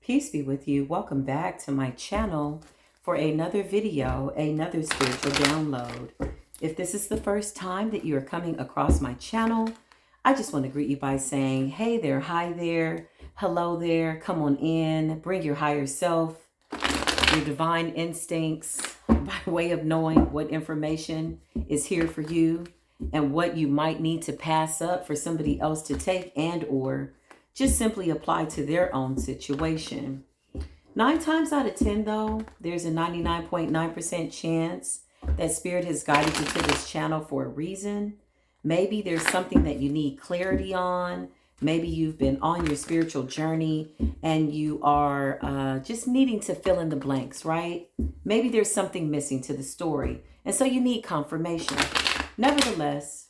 Peace be with you. Welcome back to my channel for another video, another spiritual download. If this is the first time that you are coming across my channel, I just want to greet you by saying, hey there, hi there, hello there, come on in, bring your higher self, your divine instincts by way of knowing what information is here for you and what you might need to pass up for somebody else to take and or just simply apply to their own situation. 9 times out of 10, though, there's a 99.9% chance that Spirit has guided you to this channel for a reason. Maybe there's something that you need clarity on. Maybe you've been on your spiritual journey and you are just needing to fill in the blanks, right? Maybe there's something missing to the story, and so you need confirmation. Nevertheless,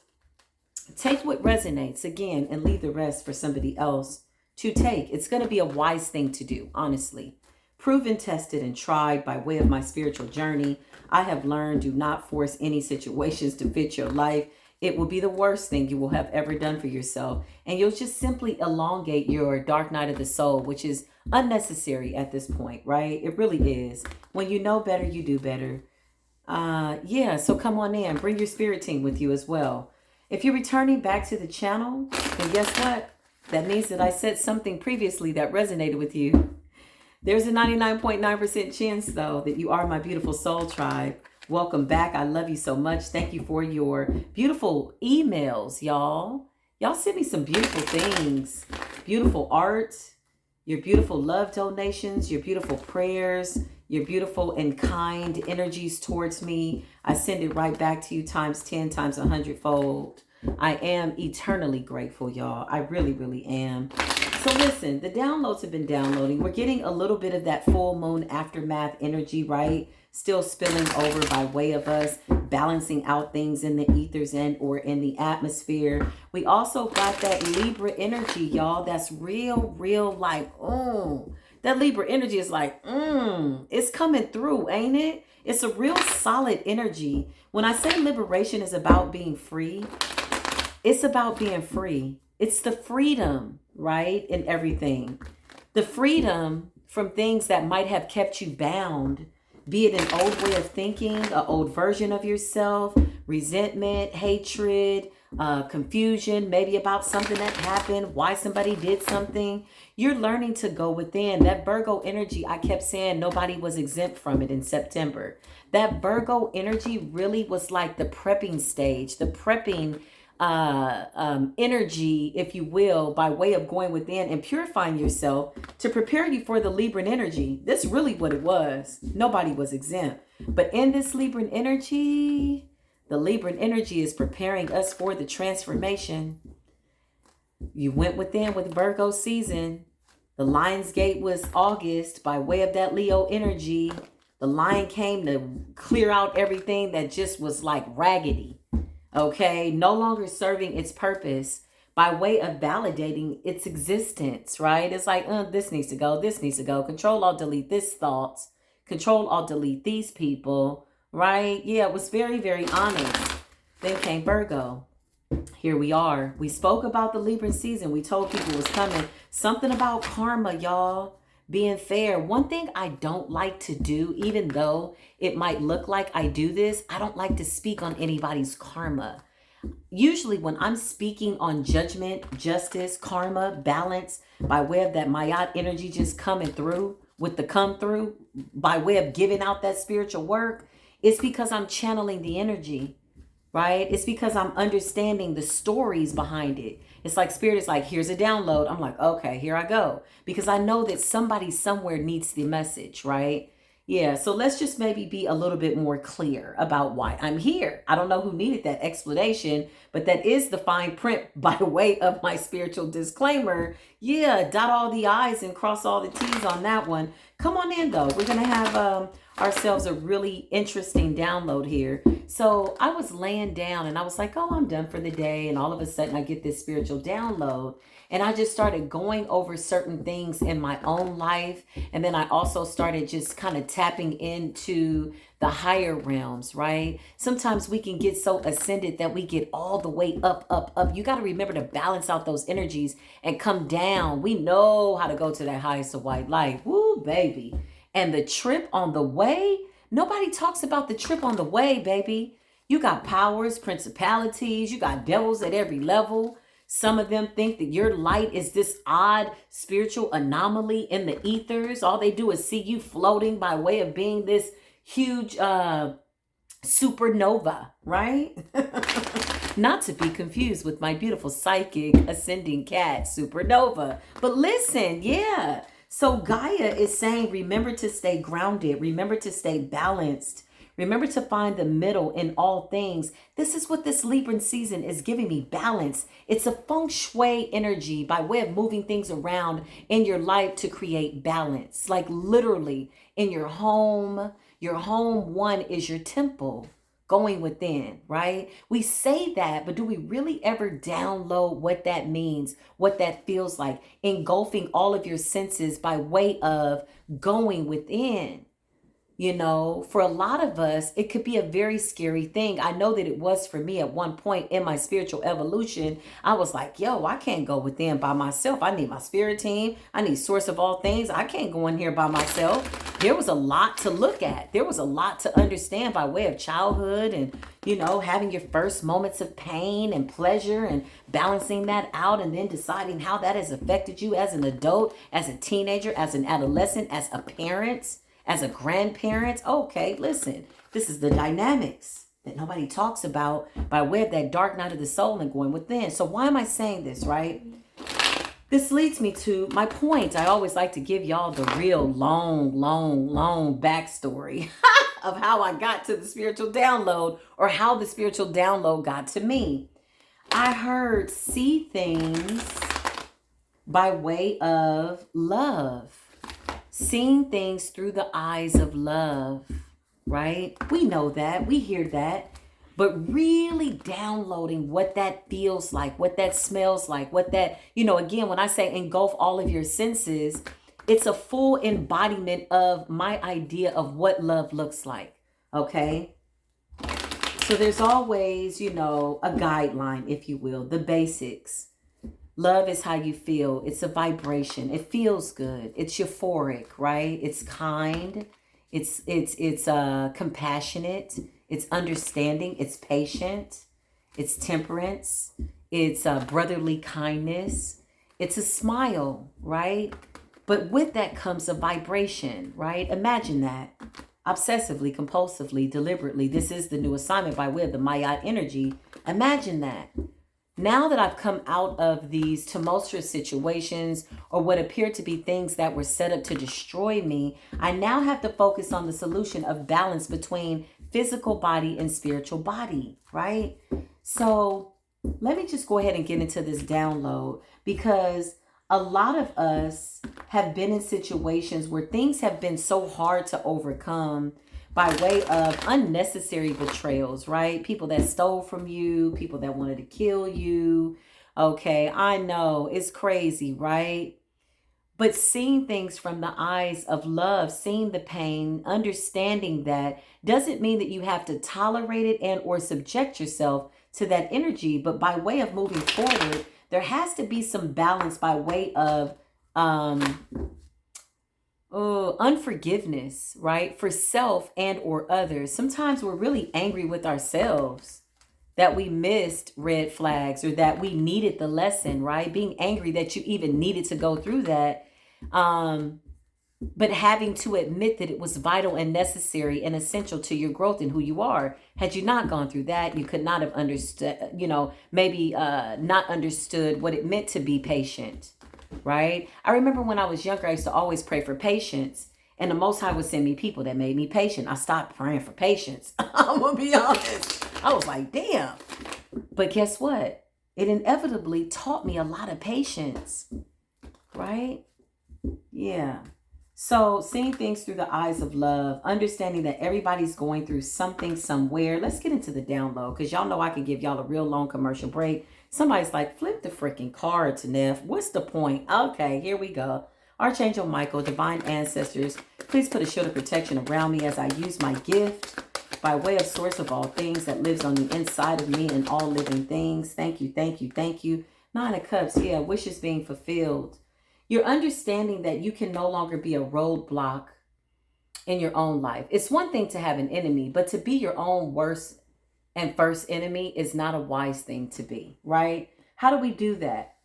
take what resonates again and leave the rest for somebody else to take. It's going to be a wise thing to do, honestly. Proven, tested, and tried by way of my spiritual journey. I have learned, do not force any situations to fit your life. It will be the worst thing you will have ever done for yourself. And you'll just simply elongate your dark night of the soul, which is unnecessary at this point, right? It really is. When you know better, you do better. So come on in. Bring your spirit team with you as well. If you're returning back to the channel, then guess what? That means that I said something previously that resonated with you. There's a 99.9% chance, though, that you are my beautiful soul tribe. Welcome back. I love you so much. Thank you for your beautiful emails, y'all. Y'all sent me some beautiful things. Beautiful art, your beautiful love donations, your beautiful prayers, your beautiful and kind energies towards me. I send it right back to you times 10, times 100-fold. I am eternally grateful, y'all. I really, really am. So listen, the downloads have been downloading. We're getting a little bit of that full moon aftermath energy, right? Still spilling over by way of us balancing out things in the ethers and or in the atmosphere. We also got that Libra energy, y'all. That's real, like, that Libra energy is like, it's coming through, ain't it? It's a real solid energy. When I say liberation is about being free, it's about being free. It's the freedom, right, in everything. The freedom from things that might have kept you bound, be it an old way of thinking, an old version of yourself, resentment, hatred, confusion, maybe about something that happened, why somebody did something. You're learning to go within. That Virgo energy, I kept saying nobody was exempt from it in September. That Virgo energy really was like the prepping stage, the prepping energy, if you will, by way of going within and purifying yourself to prepare you for the Libran energy. That's really what it was. Nobody was exempt. But in this Libran energy, the Libran energy is preparing us for the transformation. You went within with Virgo season. The Lion's Gate was August by way of that Leo energy. The lion came to clear out everything that just was like raggedy. Okay, no longer serving its purpose by way of validating its existence, right? It's like, this needs to go, this needs to go. Control, Alt, delete this thoughts. Control, Alt, delete these people, right? Yeah, it was very, very honest. Then came Virgo. Here we are. We spoke about the Libra season. We told people it was coming. Something about karma, y'all. Being fair. One thing I don't like to do, even though it might look like I do this, I don't like to speak on anybody's karma. Usually when I'm speaking on judgment, justice, karma, balance, by way of that Mayat energy just coming through with the come through, by way of giving out that spiritual work, it's because I'm channeling the energy, right? It's because I'm understanding the stories behind it. It's like Spirit is like, here's a download. I'm like, okay, here I go. Because I know that somebody somewhere needs the message, right? Yeah, so let's just maybe be a little bit more clear about why I'm here. I don't know who needed that explanation, but that is the fine print by way of my spiritual disclaimer. Yeah, dot all the I's and cross all the T's on that one. Come on in, though. We're going to have ourselves a really interesting download here. So I was laying down and I was like, oh, I'm done for the day. And all of a sudden I get this spiritual download. And I just started going over certain things in my own life. And then I also started just kind of tapping into the higher realms, right? Sometimes we can get so ascended that we get all the way up, up, up. You got to remember to balance out those energies and come down down. We know how to go to that highest of white light. Woo, baby. And the trip on the way, nobody talks about the trip on the way, baby. You got powers, principalities, you got devils at every level. Some of them think that your light is this odd spiritual anomaly in the ethers. All they do is see you floating by way of being this huge supernova, right? Not to be confused with my beautiful psychic ascending cat, supernova. But listen, yeah. So Gaia is saying, remember to stay grounded. Remember to stay balanced. Remember to find the middle in all things. This is what this Libran season is giving me, balance. It's a feng shui energy by way of moving things around in your life to create balance. Like literally in your home one is your temple. Going within, right? We say that, but do we really ever download what that means, what that feels like, engulfing all of your senses by way of going within? You know, for a lot of us, it could be a very scary thing. I know that it was for me at one point in my spiritual evolution. I was like, yo, I can't go within by myself. I need my spirit team. I need source of all things. I can't go in here by myself. There was a lot to look at. There was a lot to understand by way of childhood and, you know, having your first moments of pain and pleasure and balancing that out and then deciding how that has affected you as an adult, as a teenager, as an adolescent, as a parent, as a grandparent. Okay, listen, this is the dynamics that nobody talks about by way of that dark night of the soul and going within. So why am I saying this, right? This leads me to my point. I always like to give y'all the real long backstory of how I got to the spiritual download or how the spiritual download got to me. I heard see things by way of love. Seeing things through the eyes of love, right? We know that, we hear that, but really downloading what that feels like, what that smells like, what that, you know, again, when I say engulf all of your senses, it's a full embodiment of my idea of what love looks like, okay? So there's always, you know, a guideline, if you will, the basics. Love is how you feel. It's a vibration. It feels good. It's euphoric, right? It's kind. It's compassionate. It's understanding. It's patient. It's temperance. It's brotherly kindness. It's a smile, right? But with that comes a vibration, right? Imagine that. Obsessively, compulsively, deliberately. This is the new assignment by way of the Maya energy. Imagine that. Now that I've come out of these tumultuous situations or what appear to be things that were set up to destroy me, I now have to focus on the solution of balance between physical body and spiritual body, right? So let me just go ahead and get into this download, because a lot of us have been in situations where things have been so hard to overcome by way of unnecessary betrayals, right? People that stole from you, people that wanted to kill you. Okay, I know it's crazy, right? But seeing things from the eyes of love, seeing the pain, understanding that doesn't mean that you have to tolerate it and or subject yourself to that energy. But by way of moving forward, there has to be some balance by way of unforgiveness, right? For self and or others. Sometimes we're really angry with ourselves that we missed red flags or that we needed the lesson, right? Being angry that you even needed to go through that. But having to admit that it was vital and necessary and essential to your growth and who you are. Had you not gone through that, you could not have understood, maybe not understood what it meant to be patient. Right? I remember when I was younger, I used to always pray for patience, and the Most High would send me people that made me patient. I stopped praying for patience. I'm gonna be honest. I was like, damn. But guess what? It inevitably taught me a lot of patience. Right? Yeah. So seeing things through the eyes of love, understanding that everybody's going through something somewhere. Let's get into the download, because y'all know I could give y'all a real long commercial break. Somebody's like, flip the freaking cards, Neff. What's the point? Okay, here we go. Archangel Michael, divine ancestors, please put a shield of protection around me as I use my gift by way of source of all things that lives on the inside of me and all living things. Thank you, thank you, thank you. Nine of Cups, yeah, wishes being fulfilled. You're understanding that you can no longer be a roadblock in your own life. It's one thing to have an enemy, but to be your own worst and first enemy is not a wise thing to be, right? How do we do that?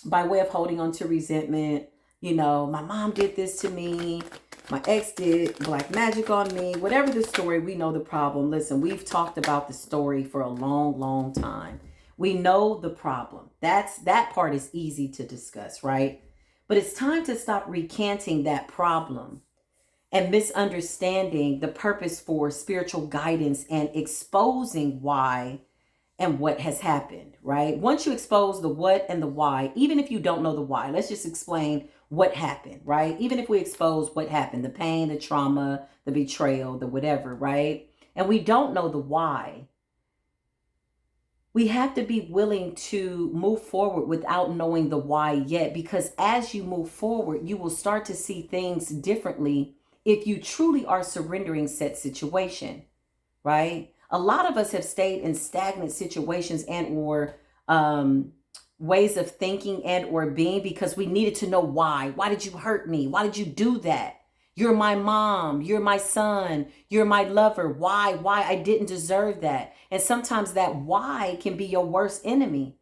By way of holding on to resentment. You know, my mom did this to me. My ex did black magic on me. Whatever the story, we know the problem. Listen, we've talked about the story for a long, long time. We know the problem. That part is easy to discuss, right? But it's time to stop recanting that problem and misunderstanding the purpose for spiritual guidance and exposing why and what has happened, right? Once you expose the what and the why, even if you don't know the why, let's just explain what happened, right? Even if we expose what happened, the pain, the trauma, the betrayal, the whatever, right? And we don't know the why. We have to be willing to move forward without knowing the why yet, because as you move forward, you will start to see things differently if you truly are surrendering said situation, right? A lot of us have stayed in stagnant situations and or ways of thinking and or being because we needed to know why. Why did you hurt me? Why did you do that? You're my mom. You're my son. You're my lover. Why? Why? I didn't deserve that. And sometimes that why can be your worst enemy.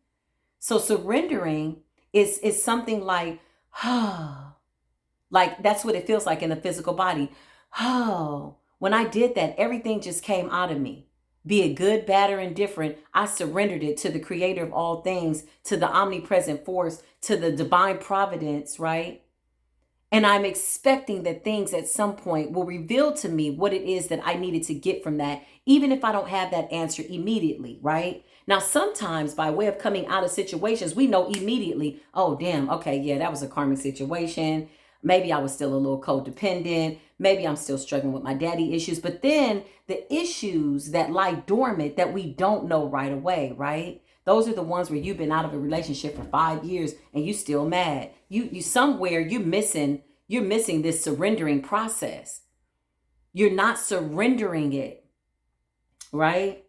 So surrendering is something like, like that's what it feels like in the physical body. Oh, when I did that, everything just came out of me. Be it good, bad, or indifferent, I surrendered it to the creator of all things, to the omnipresent force, to the divine providence, right? And I'm expecting that things at some point will reveal to me what it is that I needed to get from that, even if I don't have that answer immediately, right? Now, sometimes by way of coming out of situations, we know immediately, oh, damn, okay, yeah, that was a karmic situation. Maybe I was still a little codependent. Maybe I'm still struggling with my daddy issues. But then the issues that lie dormant that we don't know right away, right? Those are the ones where you've been out of a relationship for 5 years and you still mad. You somewhere you're missing this surrendering process. You're not surrendering it, right?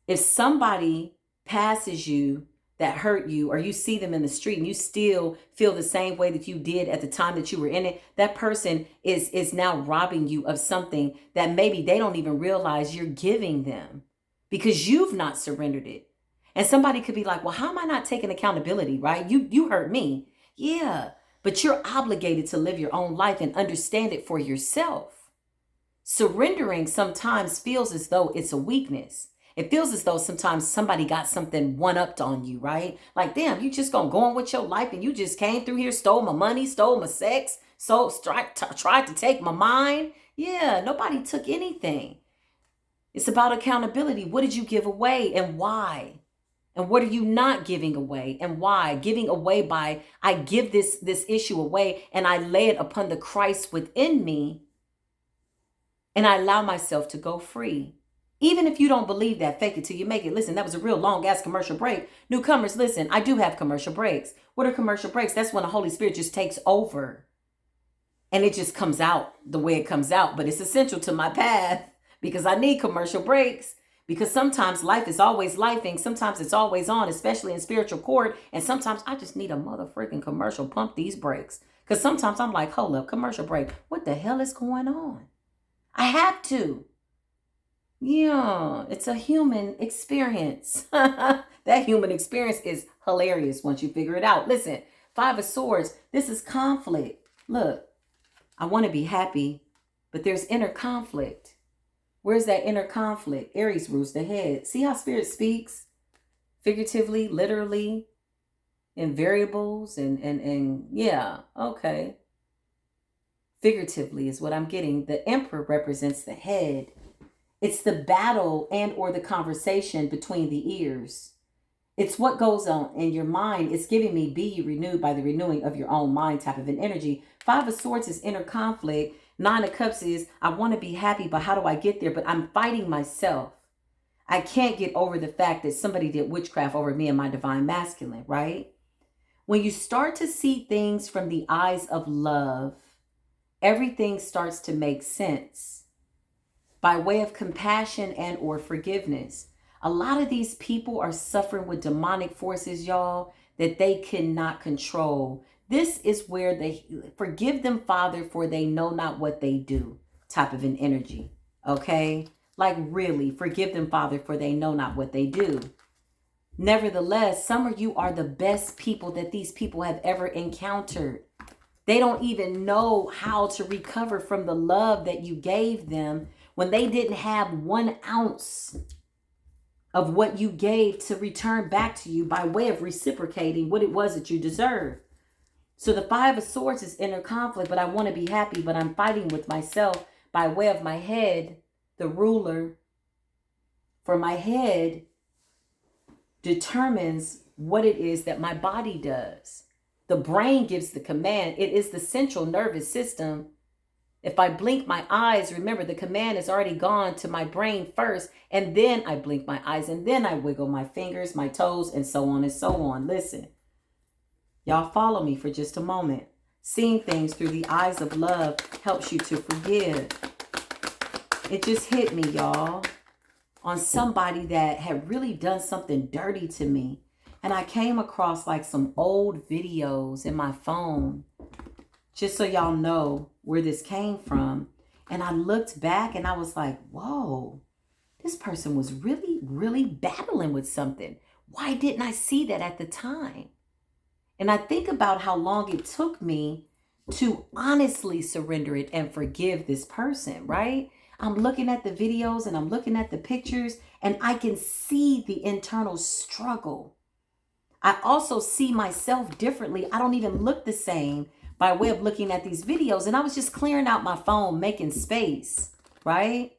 If somebody passes you that hurt you, or you see them in the street and you still feel the same way that you did at the time that you were in it, that person is now robbing you of something that maybe they don't even realize you're giving them because you've not surrendered it. And somebody could be like, well, how am I not taking accountability, right? You hurt me. Yeah, but you're obligated to live your own life and understand it for yourself. Surrendering sometimes feels as though it's a weakness. It feels as though sometimes somebody got something one-upped on you, right? Like, damn, you just gonna go on with your life and you just came through here, stole my money, stole my sex, tried to take my mind. Yeah, nobody took anything. It's about accountability. What did you give away and why? And what are you not giving away and why? Giving away by, I give this issue away and I lay it upon the Christ within me and I allow myself to go free. Even if you don't believe that, fake it till you make it. Listen, that was a real long ass commercial break. Newcomers, listen, I do have commercial breaks. What are commercial breaks? That's when the Holy Spirit just takes over and it just comes out the way it comes out. But it's essential to my path because I need commercial breaks. Because sometimes life is always lifing. Sometimes it's always on, especially in spiritual court. And sometimes I just need a motherfucking commercial pump these brakes. Because sometimes I'm like, hold up, commercial break. What the hell is going on? I have to. Yeah, it's a human experience. That human experience is hilarious once you figure it out. Listen, 5 of Swords, this is conflict. Look, I want to be happy, but there's inner conflict. Where's that inner conflict? Aries rules the head. See how Spirit speaks? Figuratively, literally, in variables and yeah, okay. Figuratively is what I'm getting. The Emperor represents the head. It's the battle and or the conversation between the ears. It's what goes on in your mind. It's giving me be ye renewed by the renewing of your own mind type of an energy. 5 of Swords is inner conflict. 9 of Cups is I want to be happy, but how do I get there? But I'm fighting myself. I can't get over the fact that somebody did witchcraft over me and my divine masculine, right? When you start to see things from the eyes of love, everything starts to make sense by way of compassion and or forgiveness. A lot of these people are suffering with demonic forces, y'all, that they cannot control. This is where they forgive them, Father, for they know not what they do type of an energy. Okay? Like really, forgive them, Father, for they know not what they do. Nevertheless, some of you are the best people that these people have ever encountered. They don't even know how to recover from the love that you gave them when they didn't have 1 ounce of what you gave to return back to you by way of reciprocating what it was that you deserved. So the 5 of Swords is inner conflict, but I want to be happy, but I'm fighting with myself by way of my head, the ruler. For my head determines what it is that my body does. The brain gives the command. It is the central nervous system. If I blink my eyes, remember the command has already gone to my brain first, and then I blink my eyes, and then I wiggle my fingers, my toes, and so on and so on. Listen, y'all follow me for just a moment. Seeing things through the eyes of love helps you to forgive. It just hit me, y'all, on somebody that had really done something dirty to me. And I came across like some old videos in my phone, just so y'all know where this came from. And I looked back and I was like, whoa, this person was really, really battling with something. Why didn't I see that at the time? And I think about how long it took me to honestly surrender it and forgive this person, right? I'm looking at the videos and I'm looking at the pictures and I can see the internal struggle. I also see myself differently. I don't even look the same by way of looking at these videos. And I was just clearing out my phone, making space, right?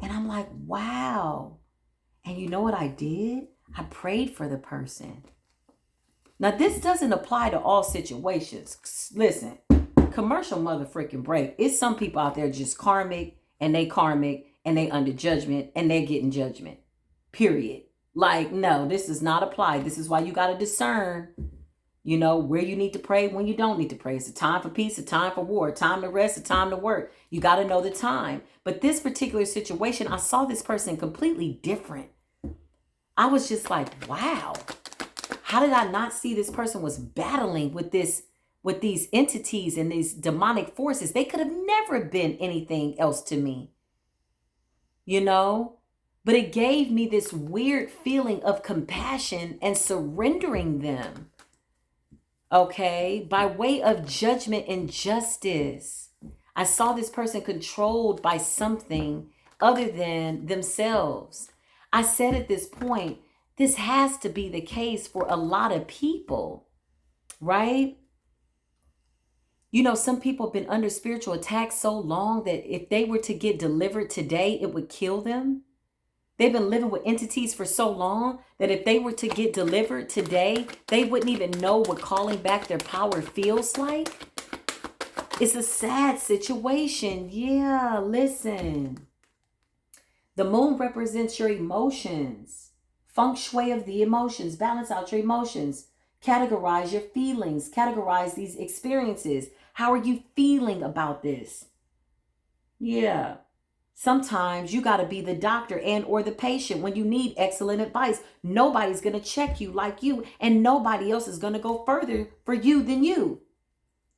And I'm like, wow. And you know what I did? I prayed for the person. Now, this doesn't apply to all situations. Listen, commercial mother freaking break. It's some people out there just karmic and they under judgment and they're getting judgment. Period. Like, no, this does not apply. This is why you got to discern, you know, where you need to pray, when you don't need to pray. It's a time for peace, a time for war, a time to rest, a time to work. You got to know the time. But this particular situation, I saw this person completely different. I was just like, wow, how did I not see this person was battling with these entities and these demonic forces? They could have never been anything else to me, you know? But it gave me this weird feeling of compassion and surrendering them, okay, by way of judgment and justice. I saw this person controlled by something other than themselves. I said at this point, this has to be the case for a lot of people, right? You know, some people have been under spiritual attack so long that if they were to get delivered today, it would kill them. They've been living with entities for so long that if they were to get delivered today, they wouldn't even know what calling back their power feels like. It's a sad situation. Yeah, listen. The moon represents your emotions. Feng shui of the emotions. Balance out your emotions. Categorize your feelings. Categorize these experiences. How are you feeling about this? Yeah. Sometimes you got to be the doctor and or the patient when you need excellent advice. Nobody's going to check you like you, and nobody else is going to go further for you than you.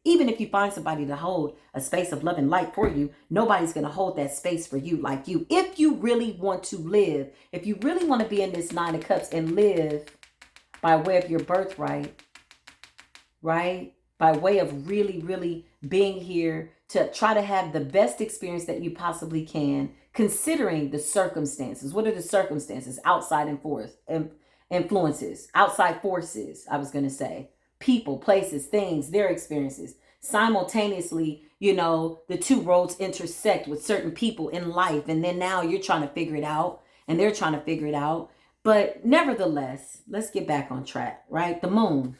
Even if you find somebody to hold a space of love and light for you, nobody's going to hold that space for you like you. If you really want to live, if you really want to be in this 9 of Cups and live by way of your birthright, right? By way of really, really being here to try to have the best experience that you possibly can, considering the circumstances. What are the circumstances? Outside influences, outside forces, I was going to say. People, places, things, their experiences. Simultaneously, you know, the two roads intersect with certain people in life. And then now you're trying to figure it out and they're trying to figure it out. But nevertheless, let's get back on track, right? The moon.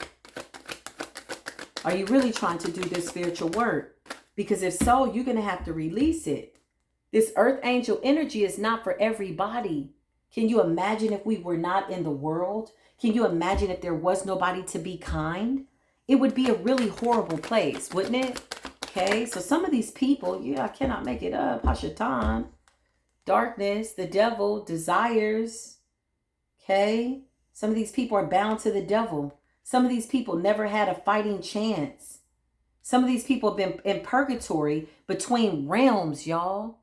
Are you really trying to do this spiritual work? Because if so, you're going to have to release it. This earth angel energy is not for everybody. Can you imagine if we were not in the world? Can you imagine if there was nobody to be kind? It would be a really horrible place, wouldn't it? Okay, so some of these people, yeah, I cannot make it up. Hashatan, darkness, the devil, desires. Okay, some of these people are bound to the devil. Some of these people never had a fighting chance. Some of these people have been in purgatory between realms, y'all.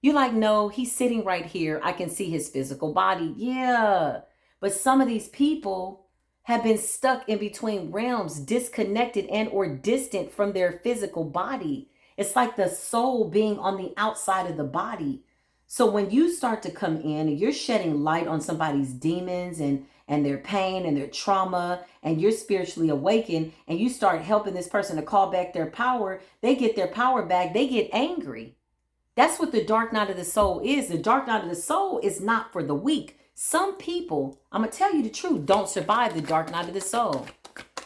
You're like, no, he's sitting right here. I can see his physical body. Yeah. But some of these people have been stuck in between realms, disconnected and or distant from their physical body. It's like the soul being on the outside of the body. So when you start to come in and you're shedding light on somebody's demons and their pain and their trauma, and you're spiritually awakened, and you start helping this person to call back their power, they get their power back, they get angry. That's what the dark night of the soul is. The dark night of the soul is not for the weak. Some people, I'm going to tell you the truth, don't survive the dark night of the soul.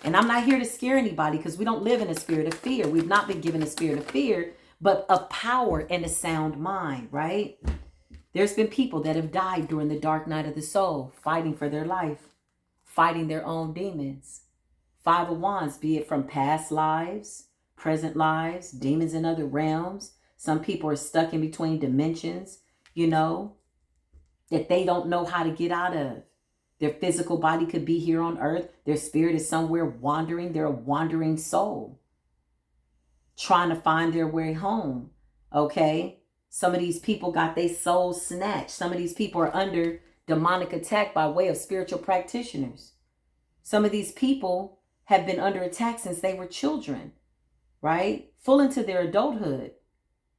And I'm not here to scare anybody, because we don't live in a spirit of fear. We've not been given a spirit of fear, but of power and a sound mind, right? There's been people that have died during the dark night of the soul, fighting for their life, fighting their own demons. Five of Wands, be it from past lives, present lives, demons in other realms. Some people are stuck in between dimensions, that they don't know how to get out of. Their physical body could be here on earth. Their spirit is somewhere wandering. They're a wandering soul, trying to find their way home. Okay? Some of these people got their souls snatched. Some of these people are under demonic attack by way of spiritual practitioners. Some of these people have been under attack since they were children, right? Full into their adulthood.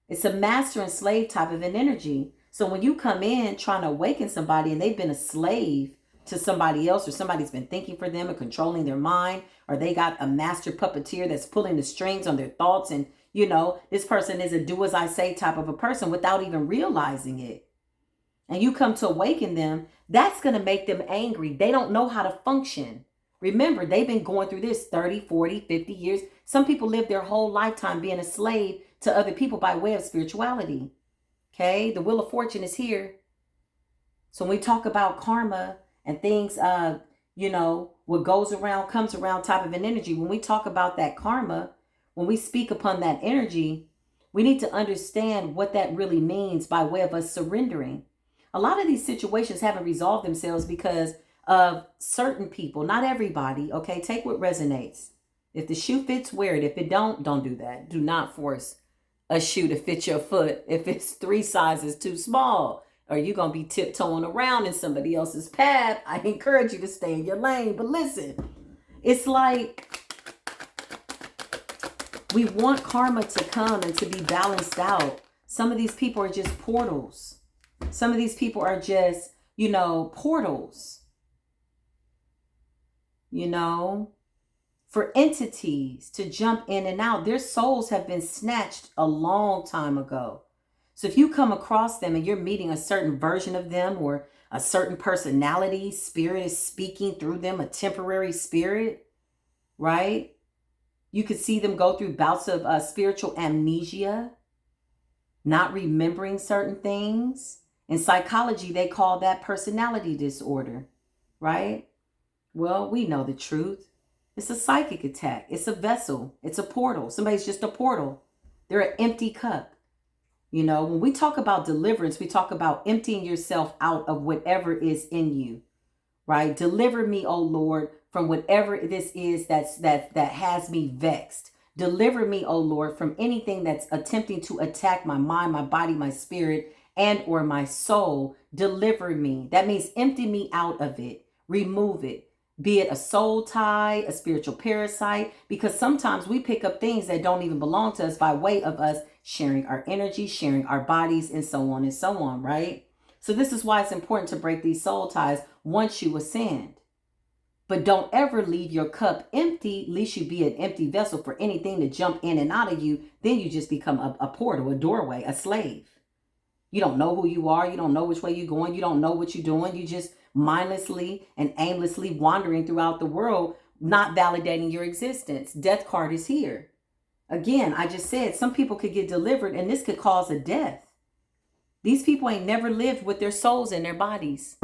It's a master and slave type of an energy. So when you come in trying to awaken somebody and they've been a slave to somebody else, or somebody's been thinking for them and controlling their mind, or they got a master puppeteer that's pulling the strings on their thoughts, and this person is a do as I say type of a person without even realizing it. And you come to awaken them, that's going to make them angry. They don't know how to function. Remember, they've been going through this 30, 40, 50 years. Some people live their whole lifetime being a slave to other people by way of spirituality. Okay, the Wheel of Fortune is here. So when we talk about karma and things, what goes around comes around type of an energy. When we talk about that karma, when we speak upon that energy, we need to understand what that really means by way of us surrendering. A lot of these situations haven't resolved themselves because of certain people, not everybody. Okay, take what resonates. If the shoe fits, wear it. If it don't do that. Do not force a shoe to fit your foot if it's 3 sizes too small, or you're going to be tiptoeing around in somebody else's path. I encourage you to stay in your lane. But listen, it's like we want karma to come and to be balanced out. Some of these people are just portals. Some of these people are just, portals. For entities to jump in and out. Their souls have been snatched a long time ago. So if you come across them and you're meeting a certain version of them, or a certain personality, spirit is speaking through them, a temporary spirit, right? You could see them go through bouts of spiritual amnesia, not remembering certain things. In psychology, they call that personality disorder, right? Well, we know the truth. It's a psychic attack. It's a vessel. It's a portal. Somebody's just a portal. They're an empty cup. When we talk about deliverance, we talk about emptying yourself out of whatever is in you, right? Deliver me, O Lord, from whatever this is that has me vexed. Deliver me, O Lord, from anything that's attempting to attack my mind, my body, my spirit, and or my soul. Deliver me. That means empty me out of it. Remove it. Be it a soul tie, a spiritual parasite, because sometimes we pick up things that don't even belong to us by way of us sharing our energy, sharing our bodies, and so on, right? So this is why it's important to break these soul ties once you ascend. But don't ever leave your cup empty, lest you be an empty vessel for anything to jump in and out of you. Then you just become a portal, a doorway, a slave. You don't know who you are. You don't know which way you're going. You don't know what you're doing. You just mindlessly and aimlessly wandering throughout the world, not validating your existence. Death card is here. Again, I just said some people could get delivered and this could cause a death. These people ain't never lived with their souls in their bodies.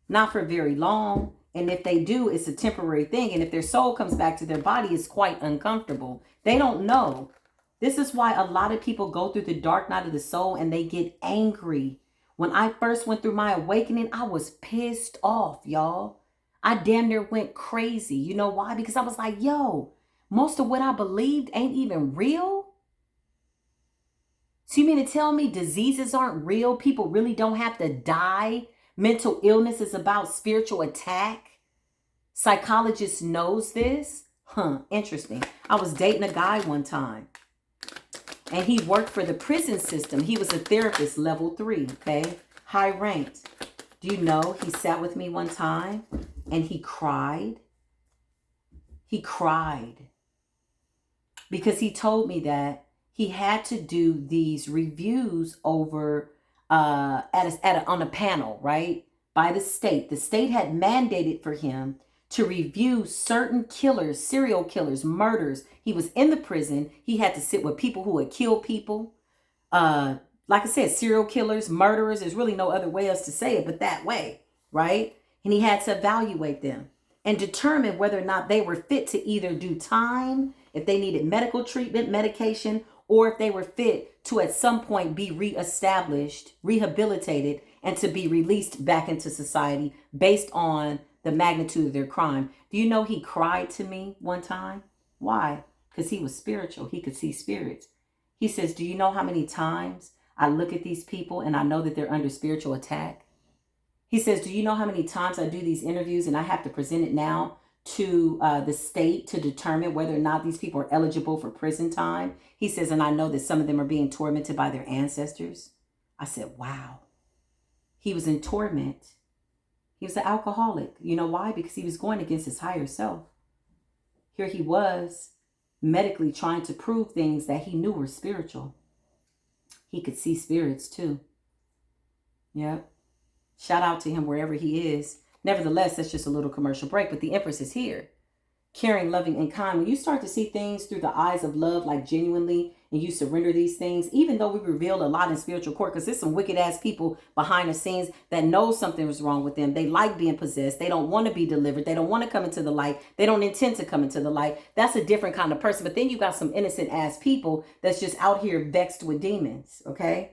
Not for very long. And if they do, it's a temporary thing. And if their soul comes back to their body, it's quite uncomfortable. They don't know. This is why a lot of people go through the dark night of the soul and they get angry. When I first went through my awakening, I was pissed off, y'all. I damn near went crazy. You know why? Because I was like, yo, most of what I believed ain't even real. So you mean to tell me diseases aren't real? People really don't have to die? Mental illness is about spiritual attack? Psychologist knows this? Huh, interesting. I was dating a guy one time, and he worked for the prison system. He was a therapist, level 3, okay? High ranked. Do you know he sat with me one time and he cried? He cried because he told me that he had to do these reviews over on a panel, right? By the state. The state had mandated for him to review certain killers, serial killers, murders. He was in the prison. He had to sit with people who had killed people. Like I said, serial killers, murderers. There's really no other way else to say it but that way, right? And he had to evaluate them and determine whether or not they were fit to either do time, if they needed medical treatment, medication, or if they were fit to at some point be reestablished, rehabilitated, and to be released back into society based on the magnitude of their crime. Do you know he cried to me one time? Why? Because he was spiritual. He could see spirits. He says, do you know how many times I look at these people and I know that they're under spiritual attack? He says, do you know how many times I do these interviews and I have to present it now to the state to determine whether or not these people are eligible for prison time? He says, and I know that some of them are being tormented by their ancestors. I said, wow. He was in torment. He was an alcoholic. You know why? Because he was going against his higher self. Here he was medically trying to prove things that he knew were spiritual. He could see spirits too. Yep. Shout out to him wherever he is. Nevertheless, that's just a little commercial break, but the Empress is here. Caring, loving, and kind. When you start to see things through the eyes of love, like genuinely, and you surrender these things, even though we reveal a lot in spiritual court, because there's some wicked ass people behind the scenes that know something was wrong with them. They like being possessed. They don't want to be delivered. They don't want to come into the light. They don't intend to come into the light. That's a different kind of person. But then you got some innocent ass people that's just out here vexed with demons. Okay.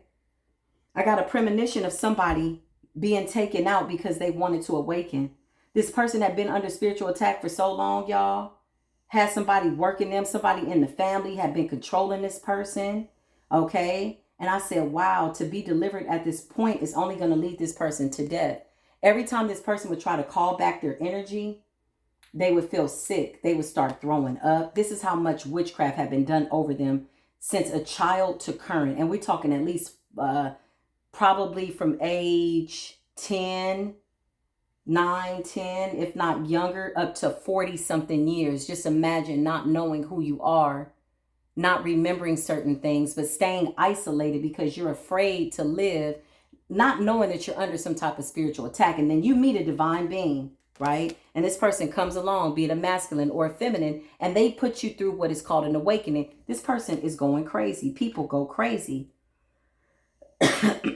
I got a premonition of somebody being taken out because they wanted to awaken. This person had been under spiritual attack for so long, y'all. Had somebody working them, somebody in the family had been controlling this person, okay? And I said, wow, to be delivered at this point is only going to lead this person to death. Every time this person would try to call back their energy, they would feel sick. They would start throwing up. This is how much witchcraft had been done over them since a child to current. And we're talking at least probably from age 10, 9, 10, if not younger, up to 40 something years. Just imagine not knowing who you are, not remembering certain things, but staying isolated because you're afraid to live, not knowing that you're under some type of spiritual attack. And then you meet a divine being, right? And this person comes along, be it a masculine or a feminine, and they put you through what is called an awakening. This person is going crazy. People go crazy.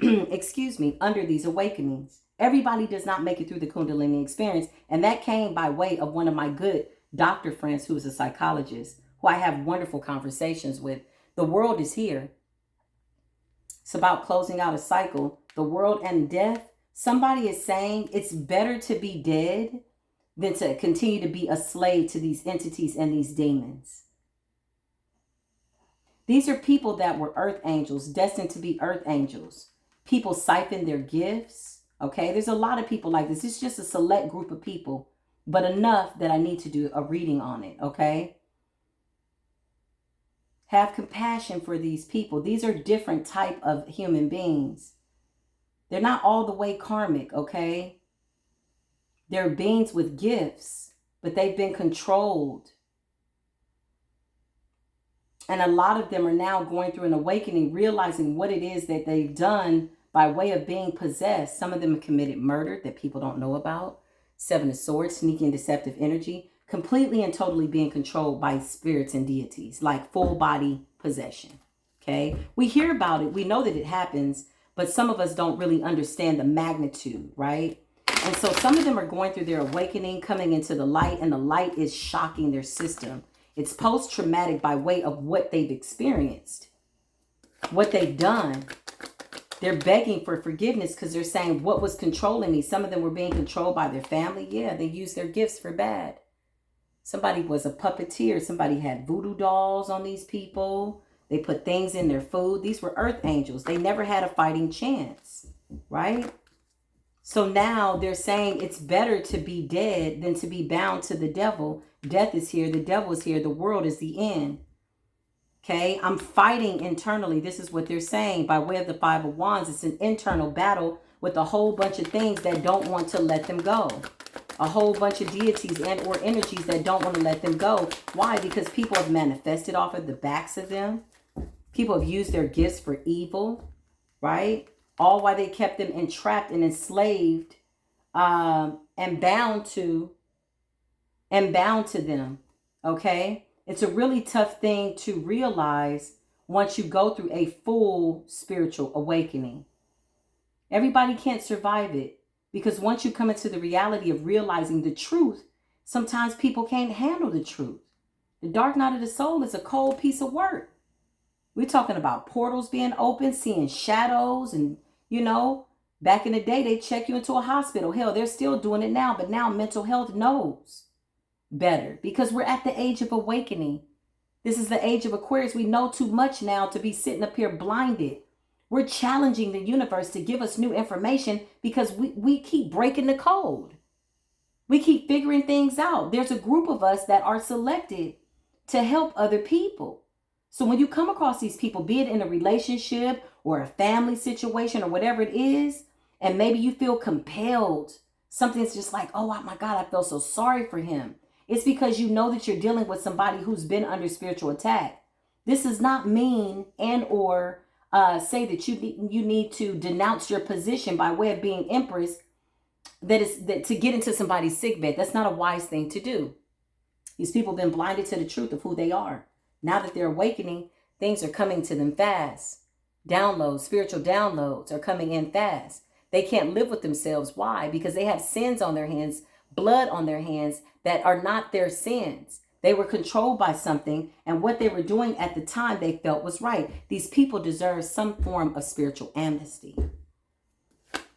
Excuse me, under these awakenings. Everybody does not make it through the Kundalini experience. And that came by way of one of my good doctor friends who is a psychologist, who I have wonderful conversations with. The world is here. It's about closing out a cycle. The world and death. Somebody is saying it's better to be dead than to continue to be a slave to these entities and these demons. These are people that were earth angels, destined to be earth angels. People siphon their gifts. Okay, there's a lot of people like this. It's just a select group of people, but enough that I need to do a reading on it. Okay. Have compassion for these people. These are different type of human beings. They're not all the way karmic. Okay. They're beings with gifts, but they've been controlled. And a lot of them are now going through an awakening, realizing what it is that they've done by way of being possessed. Some of them have committed murder that people don't know about. 7 of Swords, sneaky and deceptive energy, completely and totally being controlled by spirits and deities, like full body possession. Okay. We hear about it. We know that it happens, but some of us don't really understand the magnitude, right? And so some of them are going through their awakening, coming into the light, and the light is shocking their system. It's post-traumatic by way of what they've experienced, what they've done. They're begging for forgiveness because they're saying, what was controlling me? Some of them were being controlled by their family. Yeah, they used their gifts for bad. Somebody was a puppeteer. Somebody had voodoo dolls on these people. They put things in their food. These were earth angels. They never had a fighting chance, right? So now they're saying it's better to be dead than to be bound to the devil. Death is here. The devil is here. The world is the end. Okay, I'm fighting internally. This is what they're saying by way of the Five of Wands. It's an internal battle with a whole bunch of things that don't want to let them go. A whole bunch of deities and or energies that don't want to let them go. Why? Because people have manifested off of the backs of them. People have used their gifts for evil, right? All while they kept them entrapped and enslaved and bound to them, okay? It's a really tough thing to realize once you go through a full spiritual awakening. Everybody can't survive it because once you come into the reality of realizing the truth, sometimes people can't handle the truth. The dark night of the soul is a cold piece of work. We're talking about portals being open, seeing shadows, and, you know, back in the day, they check you into a hospital. Hell, they're still doing it now, but now mental health knows better because we're at the age of awakening. This is the age of Aquarius. We know too much now to be sitting up here blinded. We're challenging the universe to give us new information because we keep breaking the code. We keep figuring things out. There's a group of us that are selected to help other people. So when you come across these people, be it in a relationship or a family situation or whatever it is, and maybe you feel compelled, something's just like, oh my God, I feel so sorry for him. It's because you know that you're dealing with somebody who's been under spiritual attack. This does not mean and or say that you need to denounce your position by way of being empress, that to get into somebody's sickbed. That's not a wise thing to do. These people have been blinded to the truth of who they are. Now that they're awakening, things are coming to them fast. Downloads, spiritual downloads are coming in fast. They can't live with themselves. Why? Because they have sins on their hands, blood on their hands that are not their sins. They were controlled by something, and what they were doing at the time they felt was right. These people deserve some form of spiritual amnesty.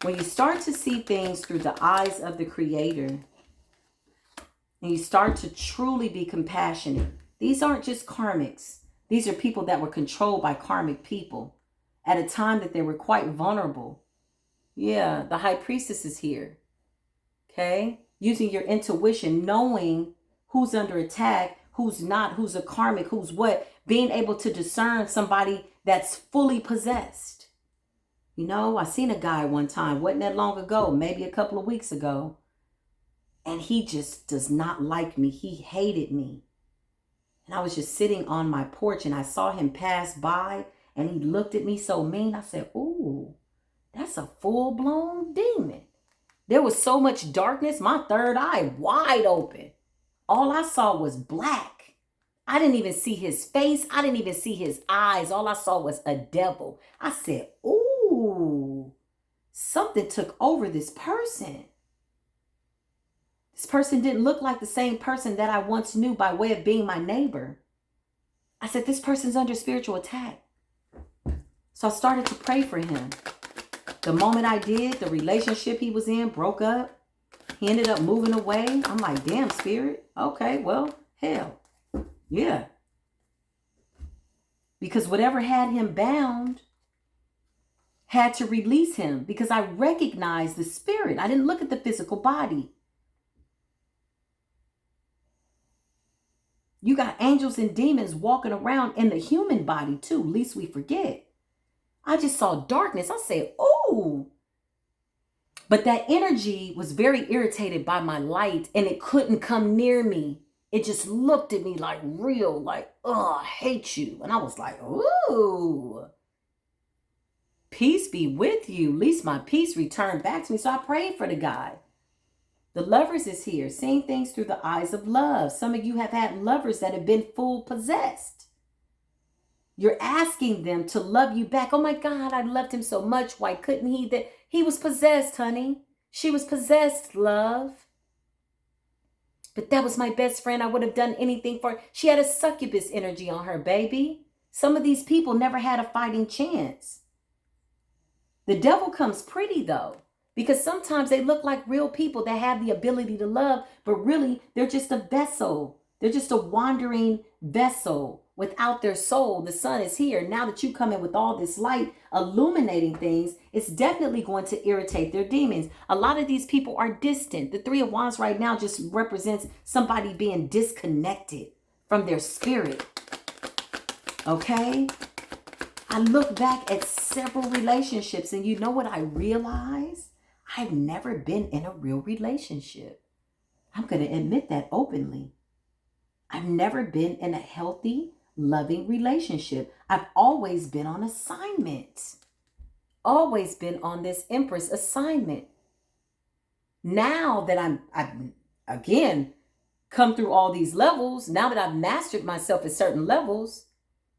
When you start to see things through the eyes of the Creator, and you start to truly be compassionate, these aren't just karmics. These are people that were controlled by karmic people at a time that they were quite vulnerable. Yeah, the High Priestess is here. Okay? Using your intuition, knowing who's under attack, who's not, who's a karmic, who's what. Being able to discern somebody that's fully possessed. You know, I seen a guy one time, wasn't that long ago, maybe a couple of weeks ago. And he just does not like me. He hated me. And I was just sitting on my porch and I saw him pass by and he looked at me so mean. I said, ooh, that's a full-blown demon. There was so much darkness, my third eye wide open. All I saw was black. I didn't even see his face. I didn't even see his eyes. All I saw was a devil. I said, ooh, something took over this person. This person didn't look like the same person that I once knew by way of being my neighbor. I said, this person's under spiritual attack. So I started to pray for him. The moment I did, the relationship he was in broke up. He ended up moving away. I'm like, damn, spirit. Okay, well, hell. Yeah. Because whatever had him bound had to release him because I recognized the spirit. I didn't look at the physical body. You got angels and demons walking around in the human body too, least we forget. I just saw darkness. I said, ooh. But that energy was very irritated by my light and it couldn't come near me. It just looked at me like real, like, oh, I hate you. And I was like, ooh, peace be with you. At least my peace returned back to me. So I prayed for the guy. The Lovers is here, seeing things through the eyes of love. Some of you have had lovers that have been full possessed. You're asking them to love you back. Oh my God, I loved him so much. Why couldn't he? That he was possessed, honey. She was possessed, love. But that was my best friend. I would have done anything for her. She had a succubus energy on her, baby. Some of these people never had a fighting chance. The devil comes pretty though, because sometimes they look like real people that have the ability to love, but really they're just a vessel. They're just a wandering vessel without their soul. The sun is here. Now that you come in with all this light illuminating things, it's definitely going to irritate their demons. A lot of these people are distant. The Three of Wands right now just represents somebody being disconnected from their spirit. Okay? I look back at several relationships, and you know what I realized? I've never been in a real relationship. I'm going to admit that openly. I've never been in a healthy, loving relationship. I've always been on assignment. Always been on this Empress assignment. Now that I've again come through all these levels, now that I've mastered myself at certain levels,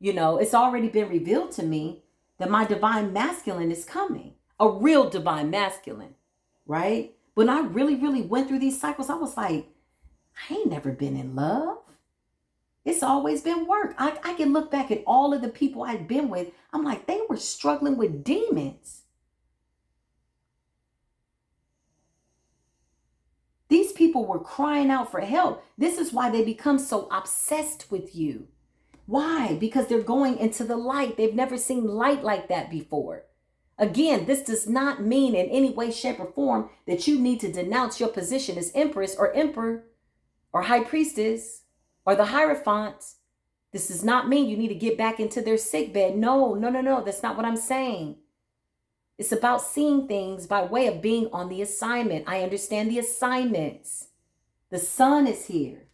you know, it's already been revealed to me that my divine masculine is coming. A real divine masculine, right? When I really, really went through these cycles, I was like, I ain't never been in love. It's always been work. I can look back at all of the people I've been with. I'm like, they were struggling with demons. These people were crying out for help. This is why they become so obsessed with you. Why? Because they're going into the light. They've never seen light like that before. Again, this does not mean in any way, shape, or form that you need to denounce your position as Empress or Emperor or High Priestess or the Hierophant. This does not mean you need to get back into their sickbed. No. That's not what I'm saying. It's about seeing things by way of being on the assignment. I understand the assignments. The sun is here.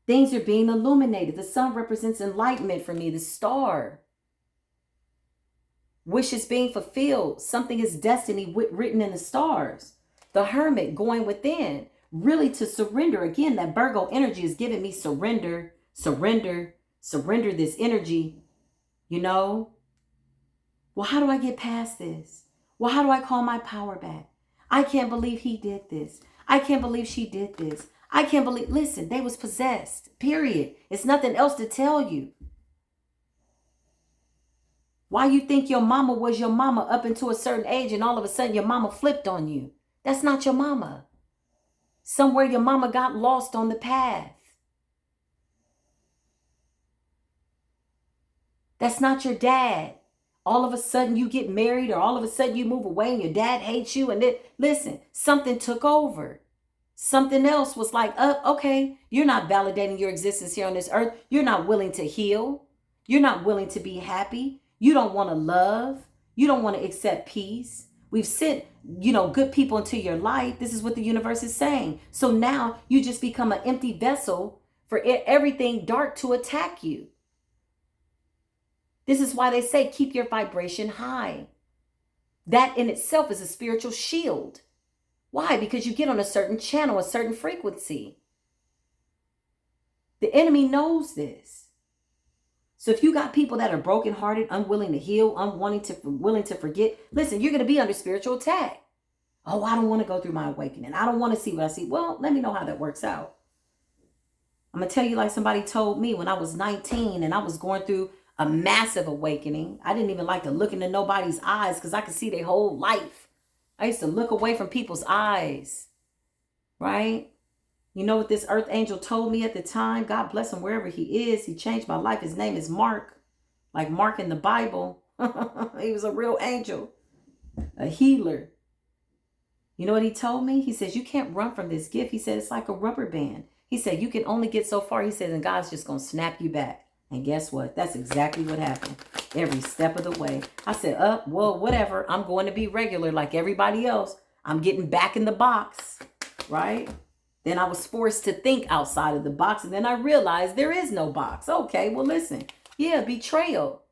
Things are being illuminated. The sun represents enlightenment for me, the star. Wishes being fulfilled. Something is destiny written in the stars. The Hermit going within. Really to surrender. Again, that Virgo energy is giving me surrender this energy, you know. Well, how do I get past this? Well, how do I call my power back? I can't believe he did this. I can't believe she did this. I can't believe, listen, they was possessed, period. It's nothing else to tell you. Why you think your mama was your mama up until a certain age and all of a sudden your mama flipped on you? That's not your mama. Somewhere your mama got lost on the path. That's not your dad. All of a sudden you get married or all of a sudden you move away and your dad hates you. And then, listen, something took over. Something else was like, okay, you're not validating your existence here on this earth. You're not willing to heal. You're not willing to be happy. You don't want to love. You don't want to accept peace. We've sent, good people into your life. This is what the universe is saying. So now you just become an empty vessel for everything dark to attack you. This is why they say keep your vibration high. That in itself is a spiritual shield. Why? Because you get on a certain channel, a certain frequency. The enemy knows this. So if you got people that are brokenhearted, unwilling to heal, willing to forget, listen, you're going to be under spiritual attack. Oh, I don't want to go through my awakening. I don't want to see what I see. Well, let me know how that works out. I'm going to tell you like somebody told me when I was 19 and I was going through a massive awakening. I didn't even like to look into nobody's eyes because I could see their whole life. I used to look away from people's eyes, right? You know what this earth angel told me at the time? God bless him wherever he is. He changed my life. His name is Mark, like Mark in the Bible. He was a real angel, a healer. You know what he told me? He says, you can't run from this gift. He said, it's like a rubber band. He said, you can only get so far. He said, and God's just going to snap you back. And guess what? That's exactly what happened. Every step of the way. I said, well, whatever. I'm going to be regular like everybody else. I'm getting back in the box, right? Then I was forced to think outside of the box. And then I realized there is no box. Okay, well, listen. Yeah, betrayal.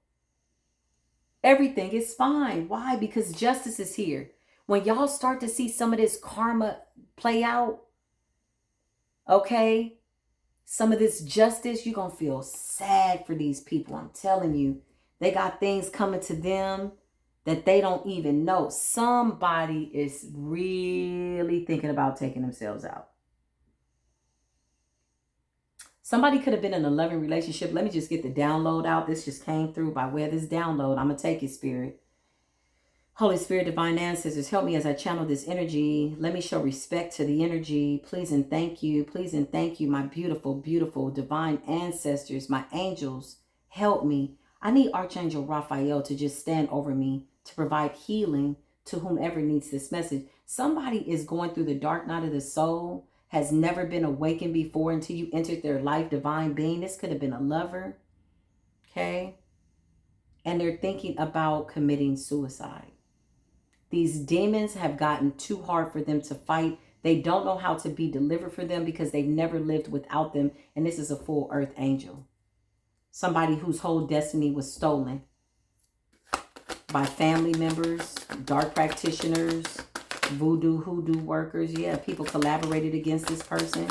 Everything is fine. Why? Because justice is here. When y'all start to see some of this karma play out, okay, some of this justice, you're going to feel sad for these people. I'm telling you, they got things coming to them that they don't even know. Somebody is really thinking about taking themselves out. Somebody could have been in a loving relationship. Let me just get the download out. This just came through by way of this download. I'm going to take it, Spirit. Holy Spirit, divine ancestors, help me as I channel this energy. Let me show respect to the energy. Please and thank you. Please and thank you, my beautiful, beautiful divine ancestors, my angels. Help me. I need Archangel Raphael to just stand over me to provide healing to whomever needs this message. Somebody is going through the dark night of the soul, has never been awakened before until you entered their life, divine being. This could have been a lover, okay? And they're thinking about committing suicide. These demons have gotten too hard for them to fight. They don't know how to be delivered for them because they've never lived without them. And this is a full earth angel. Somebody whose whole destiny was stolen by family members, dark practitioners, voodoo, hoodoo workers. Yeah, people collaborated against this person.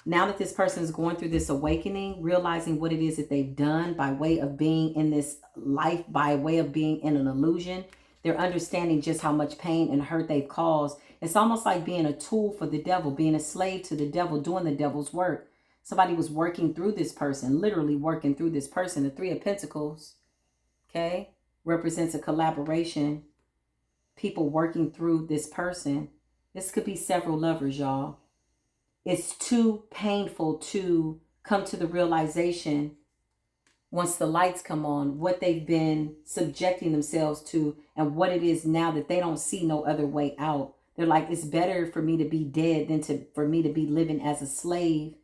Now that this person is going through this awakening, realizing what it is that they've done by way of being in this life, by way of being in an illusion, they're understanding just how much pain and hurt they've caused. It's almost like being a tool for the devil, being a slave to the devil, doing the devil's work. Somebody was working through this person, literally working through this person. The Three of Pentacles, okay, represents a collaboration. People working through this person. This could be several lovers, y'all. It's too painful to come to the realization once the lights come on, what they've been subjecting themselves to and what it is now that they don't see no other way out. They're like, it's better for me to be dead than for me to be living as a slave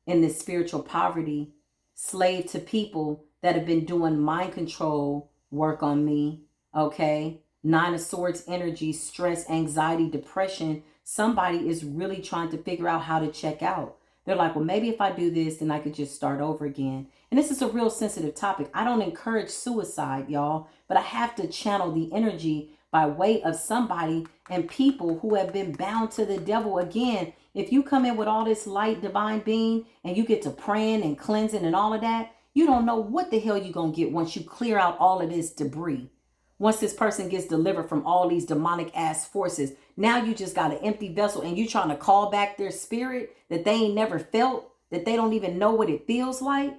in this spiritual poverty, slave to people that have been doing mind control work on me, okay? Nine of Swords energy, stress, anxiety, depression. Somebody is really trying to figure out how to check out. They're like, well, maybe if I do this, then I could just start over again. And this is a real sensitive topic. I don't encourage suicide, y'all, but I have to channel the energy by way of somebody and people who have been bound to the devil. Again, if you come in with all this light, divine being, and you get to praying and cleansing and all of that, you don't know what the hell you're going to get once you clear out all of this debris. Once this person gets delivered from all these demonic ass forces, now you just got an empty vessel and you trying to call back their spirit that they ain't never felt, that they don't even know what it feels like.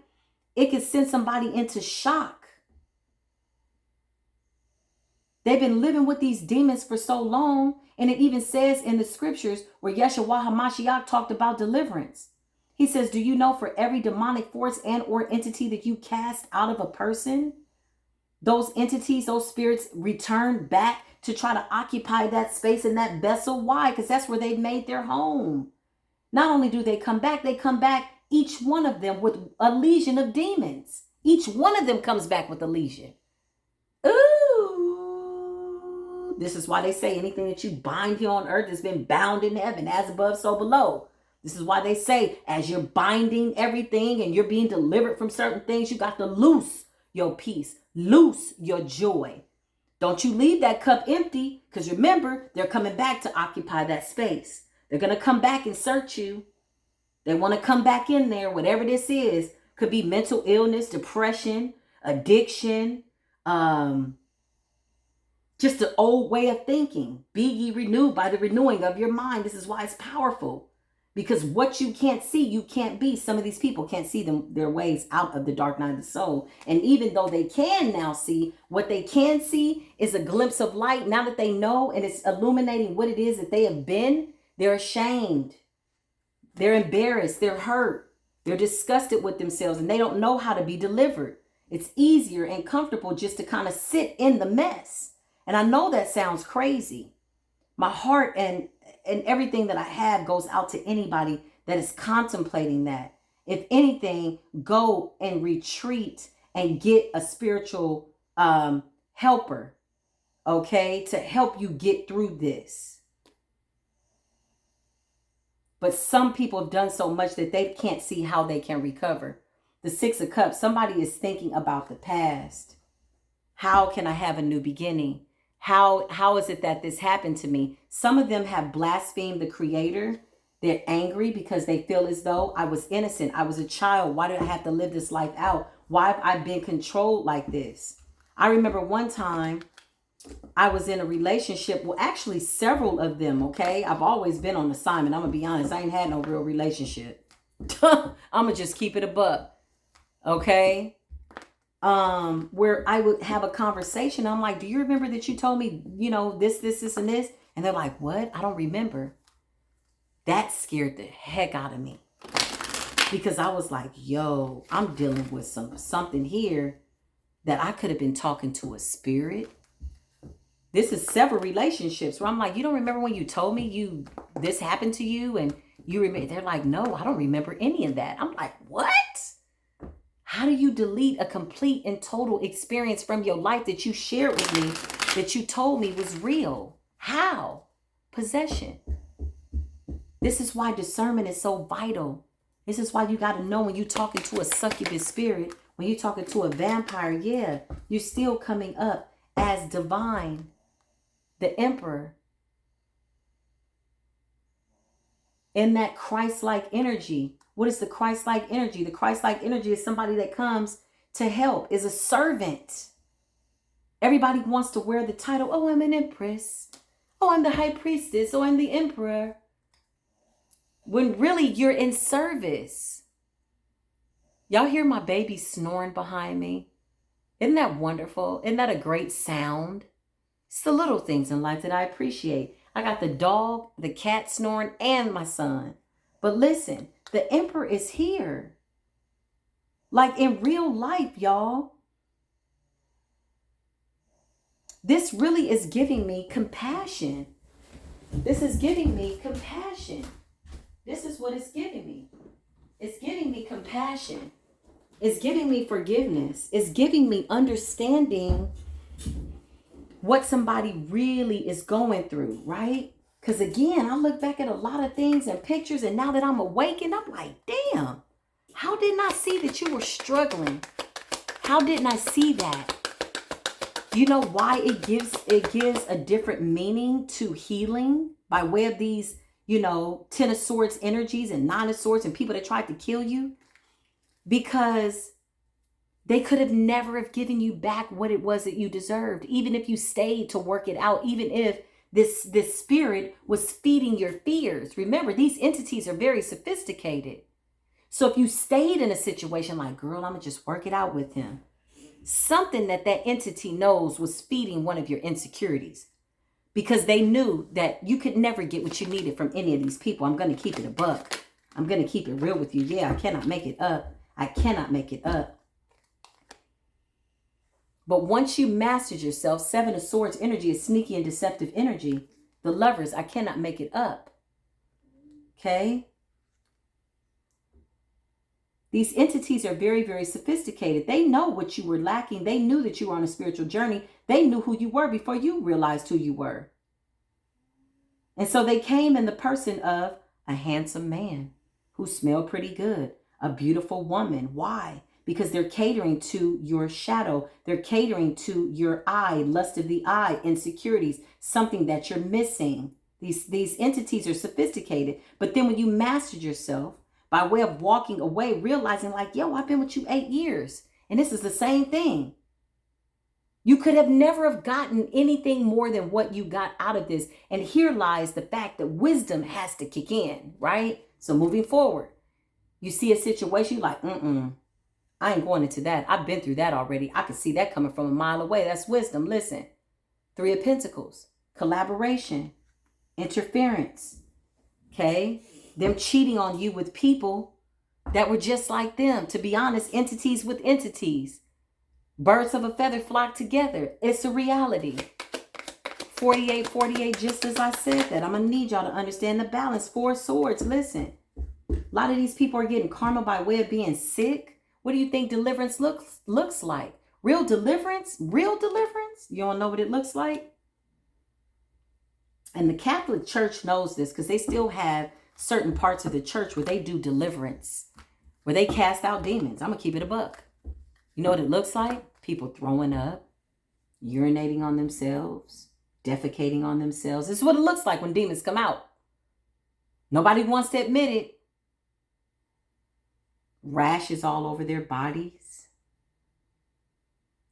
It could send somebody into shock. They've been living with these demons for so long. And it even says in the scriptures where Yeshua HaMashiach talked about deliverance. He says, do you know for every demonic force and or entity that you cast out of a person, those entities, those spirits return back to try to occupy that space in that vessel. Why? Because that's where they've made their home. Not only do they come back, each one of them with a legion of demons. Each one of them comes back with a legion. Ooh. This is why they say anything that you bind here on earth has been bound in heaven, as above, so below. This is why they say as you're binding everything and you're being delivered from certain things, you got to loose your peace, loose your joy. Don't you leave that cup empty, because remember, they're coming back to occupy that space. They're going to come back and search you. They want to come back in there, whatever this is. Could be mental illness, depression, addiction, just an old way of thinking. Be ye renewed by the renewing of your mind. This is why it's powerful. Because what you can't see, you can't be. Some of these people can't see their ways out of the dark night of the soul. And even though they can now see, what they can see is a glimpse of light. Now that they know and it's illuminating what it is that they have been, they're ashamed. They're embarrassed. They're hurt. They're disgusted with themselves and they don't know how to be delivered. It's easier and comfortable just to kind of sit in the mess. And I know that sounds crazy. My heart and everything that I have goes out to anybody that is contemplating that. If anything, go and retreat and get a spiritual helper, okay, to help you get through this. But some people have done so much that they can't see how they can recover. The Six of Cups, somebody is thinking about the past. How can I have a new beginning? How is it that this happened to me? Some of them have blasphemed the Creator. They're angry because they feel as though I was innocent. I was a child. Why did I have to live this life out? Why have I been controlled like this? I remember one time I was in a relationship. Well, actually several of them, okay? I've always been on assignment. I'm going to be honest. I ain't had no real relationship. I'm gonna just keep it a buck. Okay. Where I would have a conversation. I'm like, do you remember that you told me, this, and this? And they're like, what? I don't remember. That scared the heck out of me. Because I was like, yo, I'm dealing with something here that I could have been talking to a spirit. This is several relationships where I'm like, you don't remember when you told me this happened to you and you remember? They're like, no, I don't remember any of that. I'm like, what? How do you delete a complete and total experience from your life that you shared with me, that you told me was real? How? Possession. This is why discernment is so vital. This is why you got to know when you're talking to a succubus spirit, when you're talking to a vampire, yeah, you're still coming up as divine, the emperor. In that Christ-like energy. What is the Christ-like energy? The Christ-like energy is somebody that comes to help, is a servant. Everybody wants to wear the title, oh, I'm an empress. Oh, I'm the high priestess. Oh, I'm the emperor. When really you're in service. Y'all hear my baby snoring behind me? Isn't that wonderful? Isn't that a great sound? It's the little things in life that I appreciate. I got the dog, the cat snoring, and my son. But listen, the emperor is here. Like in real life, y'all. This really is giving me compassion. This is giving me compassion. This is what it's giving me. It's giving me compassion. It's giving me forgiveness. It's giving me understanding what somebody really is going through, right? Because again, I look back at a lot of things and pictures, and now that I'm awakened, I'm like, damn, how didn't I see that you were struggling? How didn't I see that? You know why it gives a different meaning to healing by way of these, 10 of swords energies and 9 of swords and people that tried to kill you? Because they could have never have given you back what it was that you deserved, even if you stayed to work it out, even if this spirit was feeding your fears. Remember, these entities are very sophisticated. So if you stayed in a situation like, girl, I'm going to just work it out with him, something that entity knows was feeding one of your insecurities, because they knew that you could never get what you needed from any of these people. I'm going to keep it a buck. I'm going to keep it real with you. Yeah, I cannot make it up. I cannot make it up. But once you mastered yourself, 7 of swords energy is sneaky and deceptive energy. The lovers, I cannot make it up. Okay? These entities are very, very sophisticated. They know what you were lacking. They knew that you were on a spiritual journey. They knew who you were before you realized who you were. And so they came in the person of a handsome man who smelled pretty good, a beautiful woman. Why? Because they're catering to your shadow. They're catering to your eye, lust of the eye, insecurities, something that you're missing. These entities are sophisticated. But then when you mastered yourself, by way of walking away, realizing like, yo, I've been with you 8 years. And this is the same thing. You could have never have gotten anything more than what you got out of this. And here lies the fact that wisdom has to kick in, right? So moving forward, you see a situation like, I ain't going into that. I've been through that already. I could see that coming from a mile away. That's wisdom. Listen, 3 of Pentacles, collaboration, interference, okay? Them cheating on you with people that were just like them. To be honest, entities with entities. Birds of a feather flock together. It's a reality. 48, just as I said that. I'm going to need y'all to understand the balance. 4 swords. Listen, a lot of these people are getting karma by way of being sick. What do you think deliverance looks like? Real deliverance? Real deliverance? You don't know what it looks like? And the Catholic Church knows this because they still have certain parts of the church where they do deliverance, where they cast out demons. I'm going to keep it a buck. You know what it looks like? People throwing up, urinating on themselves, defecating on themselves. This is what it looks like when demons come out. Nobody wants to admit it. Rashes all over their bodies.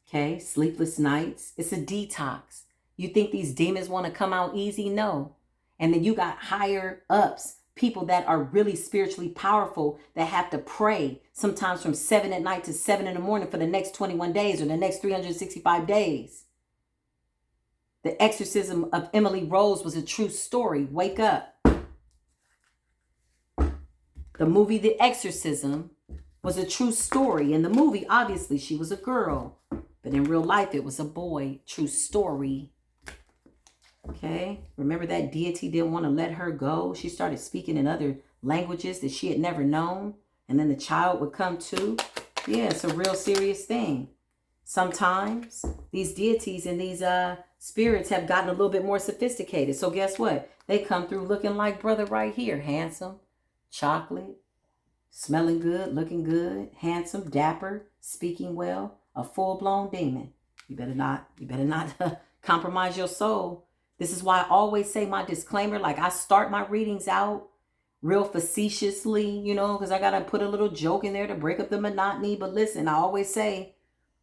Okay, sleepless nights. It's a detox. You think these demons want to come out easy? No. And then you got higher ups people that are really spiritually powerful that have to pray sometimes from 7 at night to 7 in the morning for the next 21 days or the next 365 days. The exorcism of Emily Rose was a true story. Wake up. The movie The Exorcism was a true story. In the movie, obviously, she was a girl. But in real life, it was a boy. True story. Okay? Remember that deity didn't want to let her go? She started speaking in other languages that she had never known. And then the child would come too. Yeah, it's a real serious thing. Sometimes these deities and these spirits have gotten a little bit more sophisticated. So guess what? They come through looking like brother right here. Handsome, chocolate, smelling good, looking good, handsome, dapper, speaking well, a full-blown demon. You better not compromise your soul. This is why I always say my disclaimer, like I start my readings out real facetiously, you know, because I got to put a little joke in there to break up the monotony. But listen, I always say,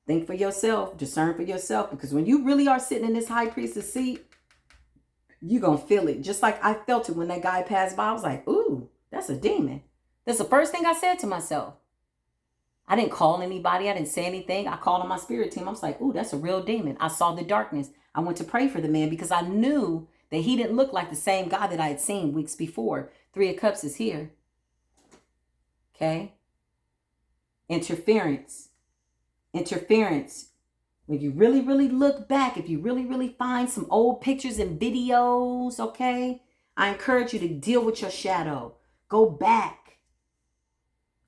think for yourself, discern for yourself, because when you really are sitting in this high priestess seat, you're going to feel it. Just like I felt it when that guy passed by. I was like, ooh, that's a demon. That's the first thing I said to myself. I didn't call anybody. I didn't say anything. I called on my spirit team. I was like, ooh, that's a real demon. I saw the darkness. I went to pray for the man because I knew that he didn't look like the same guy that I had seen weeks before. 3 of Cups is here. Okay. Interference. When you really, really look back, if you really, really find some old pictures and videos, okay, I encourage you to deal with your shadow. Go back.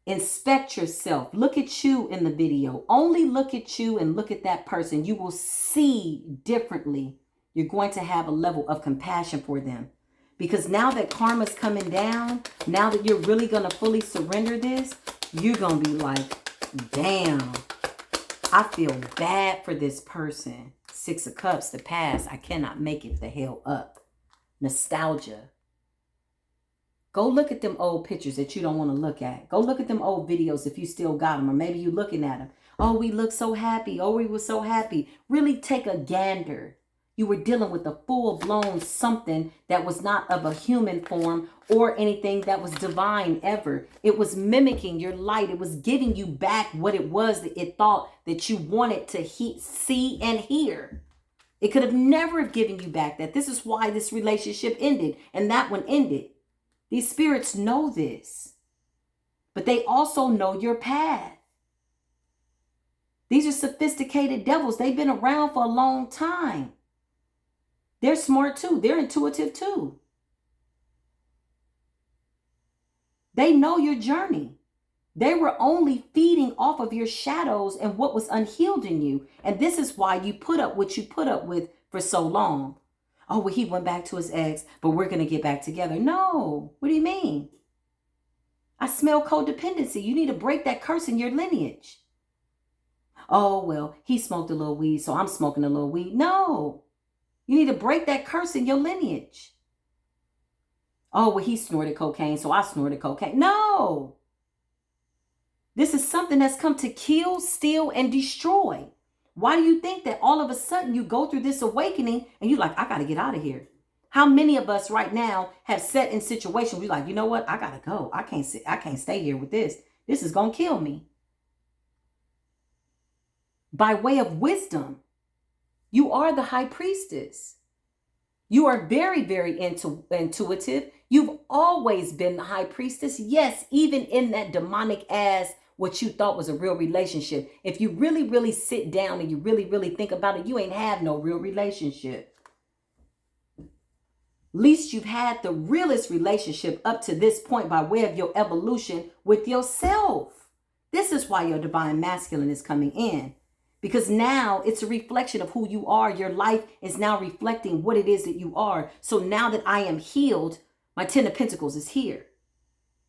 Inspect yourself. Look at you in the video. Only look at you and look at that person. You will see differently. You're going to have a level of compassion for them. Because now that karma's coming down, now that you're really going to fully surrender this, you're going to be like, damn, I feel bad for this person. 6 of Cups, the past, I cannot make it the hell up. Nostalgia. Go look at them old pictures that you don't want to look at. Go look at them old videos if you still got them, or maybe you looking at them. Oh, we look so happy. Oh, we were so happy. Really take a gander. You were dealing with a full-blown something that was not of a human form or anything that was divine ever. It was mimicking your light. It was giving you back what it was that it thought that you wanted to see and hear. It could have never have given you back that. This is why this relationship ended and that one ended. These spirits know this, but they also know your path. These are sophisticated devils. They've been around for a long time. They're smart too. They're intuitive too. They know your journey. They were only feeding off of your shadows and what was unhealed in you. And this is why you put up what you put up with for so long. Oh, well, he went back to his ex, but we're going to get back together. No. What do you mean? I smell codependency. You need to break that curse in your lineage. Oh, well, he smoked a little weed, so I'm smoking a little weed. No. You need to break that curse in your lineage. Oh, well, he snorted cocaine, so I snorted cocaine. No. This is something that's come to kill, steal, and destroy. Why do you think that all of a sudden you go through this awakening and you're like, I got to get out of here? How many of us right now have sat in situations where you're like, you know what? I got to go. I can't stay here with this. This is going to kill me. By way of wisdom, you are the high priestess. You are very, very intuitive. You've always been the high priestess. Yes, even in that demonic ass what you thought was a real relationship. If you really, really sit down and you really, really think about it, you ain't have no real relationship. Least you've had the realest relationship up to this point by way of your evolution with yourself. This is why your divine masculine is coming in. Because now it's a reflection of who you are. Your life is now reflecting what it is that you are. So now that I am healed, my 10 of Pentacles is here.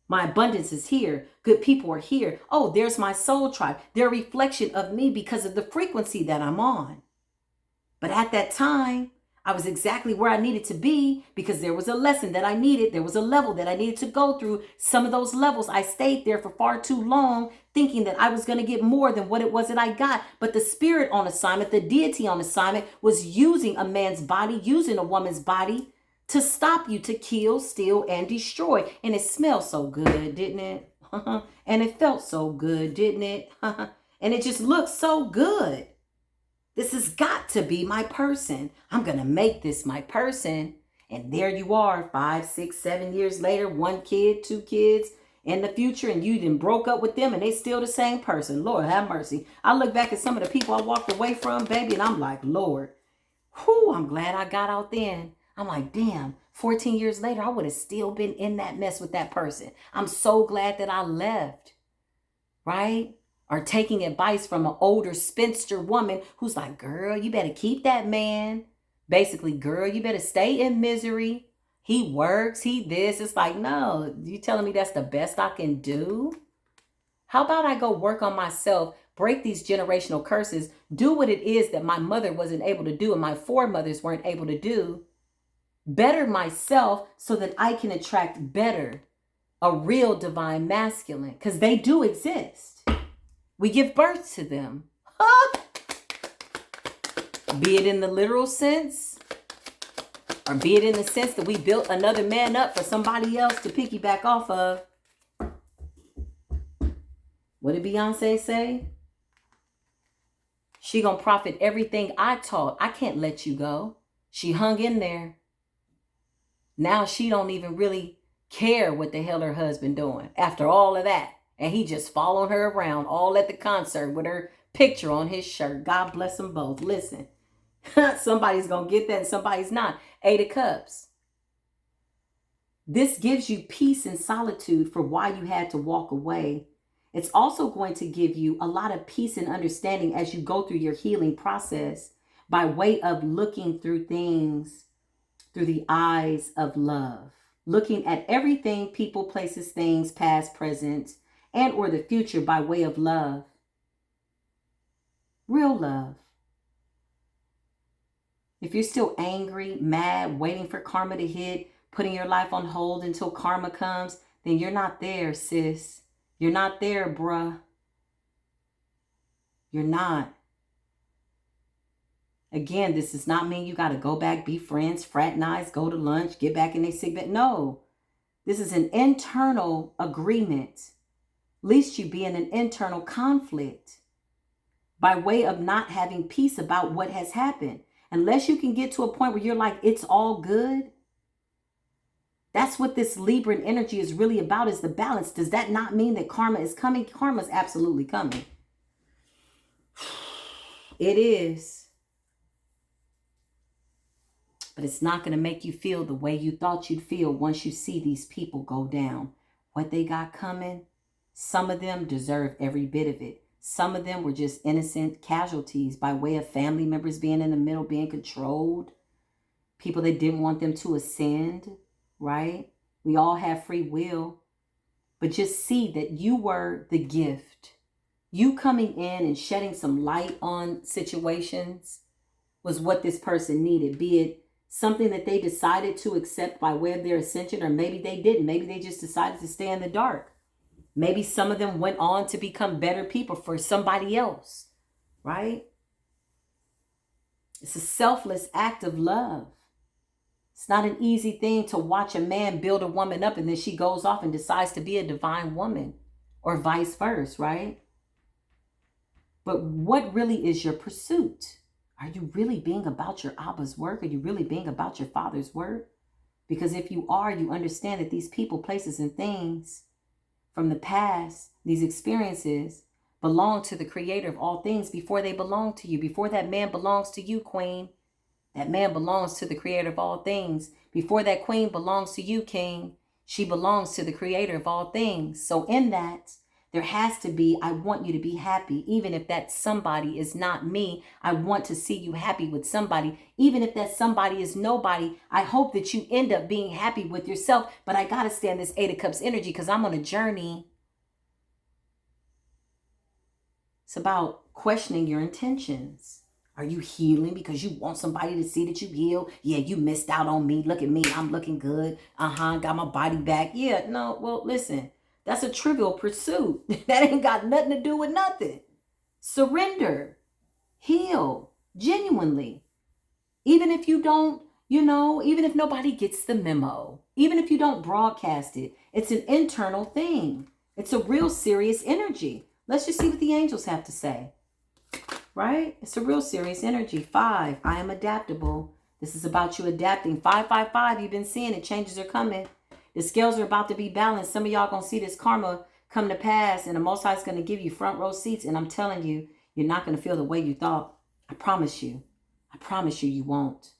My abundance is here. Good people are here. Oh, there's my soul tribe. They're a reflection of me because of the frequency that I'm on. But at that time, I was exactly where I needed to be because there was a lesson that I needed. There was a level that I needed to go through. Some of those levels, I stayed there for far too long thinking that I was going to get more than what it was that I got. But the spirit on assignment, the deity on assignment was using a man's body, using a woman's body to stop you, to kill, steal, and destroy. And it smelled so good, didn't it? And it felt so good, didn't it? And it just looked so good. This has got to be my person. I'm going to make this my person. And there you are, 5, 6, 7 years later, 1 kid, 2 kids in the future, and you done broke up with them and they still the same person. Lord have mercy. I look back at some of the people I walked away from, baby, and I'm like, Lord, whew, I'm glad I got out then. I'm like, damn, 14 years later, I would have still been in that mess with that person. I'm so glad that I left, right? Or taking advice from an older spinster woman who's like, girl, you better keep that man. Basically, girl, you better stay in misery. He works, he this. It's like, no, you telling me that's the best I can do? How about I go work on myself, break these generational curses, do what it is that my mother wasn't able to do and my foremothers weren't able to do, better myself so that I can attract better, a real divine masculine, because they do exist. We give birth to them. Be it in the literal sense, or be it in the sense that we built another man up for somebody else to piggyback off of. What did Beyonce say? She gonna profit everything I taught. I can't let you go. She hung in there. Now she don't even really care what the hell her husband doing after all of that. And he just following her around all at the concert with her picture on his shirt. God bless them both. Listen, somebody's going to get that and somebody's not. 8 of Cups. This gives you peace and solitude for why you had to walk away. It's also going to give you a lot of peace and understanding as you go through your healing process by way of looking through things through the eyes of love. Looking at everything, people, places, things, past, present, and or the future by way of love. Real love. If you're still angry, mad, waiting for karma to hit, putting your life on hold until karma comes, then you're not there, sis. You're not there, bruh. You're not. Again, this does not mean you got to go back, be friends, fraternize, go to lunch, get back in their sick bed. No. This is an internal agreement. Least you be in an internal conflict by way of not having peace about what has happened. Unless you can get to a point where you're like, it's all good. That's what this Libran energy is really about, is the balance. Does that not mean that karma is coming? Karma is absolutely coming. It is. But it's not going to make you feel the way you thought you'd feel once you see these people go down. What they got coming, some of them deserve every bit of it. Some of them were just innocent casualties by way of family members being in the middle, being controlled. People that didn't want them to ascend, right? We all have free will. But just see that you were the gift. You coming in and shedding some light on situations was what this person needed, be it something that they decided to accept by way of their ascension, or maybe they didn't. Maybe they just decided to stay in the dark. Maybe some of them went on to become better people for somebody else, right? It's a selfless act of love. It's not an easy thing to watch a man build a woman up and then she goes off and decides to be a divine woman, or vice versa, right? But what really is your pursuit? Are you really being about your Abba's work? Are you really being about your Father's work? Because if you are, you understand that these people, places, and things from the past, these experiences, belong to the Creator of all things before they belong to you. Before that man belongs to you, Queen, that man belongs to the Creator of all things. Before that Queen belongs to you, King, she belongs to the Creator of all things. So in that, there has to be, I want you to be happy, even if that somebody is not me. I want to see you happy with somebody, even if that somebody is nobody. I hope that you end up being happy with yourself. But I got to stand this 8 of Cups energy because I'm on a journey. It's about questioning your intentions. Are you healing because you want somebody to see that you heal? Yeah, you missed out on me. Look at me. I'm looking good. Got my body back. Yeah, no, well, listen. That's a trivial pursuit. That ain't got nothing to do with nothing. Surrender. Heal. Genuinely. Even if you don't You know, even if nobody gets the memo, even if you don't broadcast it, it's an internal thing. It's a real serious energy. Let's just see what the angels have to say, right? It's a real serious energy. 5, I am adaptable. This is about you adapting. 555, you've been seeing it. Changes are coming. The scales are about to be balanced. Some of y'all going to see this karma come to pass, and the Most High is going to give you front row seats. And I'm telling you, you're not going to feel the way you thought. I promise you. I promise you, you won't.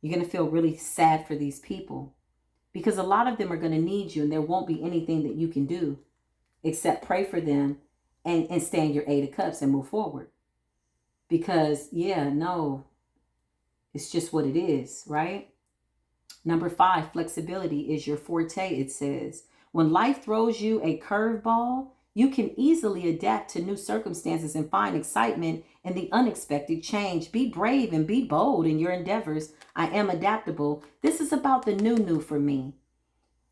You're going to feel really sad for these people because a lot of them are going to need you, and there won't be anything that you can do except pray for them and stay in your 8 of Cups and move forward. Because, yeah, no, it's just what it is, right? Number 5, flexibility is your forte, it says. When life throws you a curveball, you can easily adapt to new circumstances and find excitement in the unexpected change. Be brave and be bold in your endeavors. I am adaptable. This is about the new for me.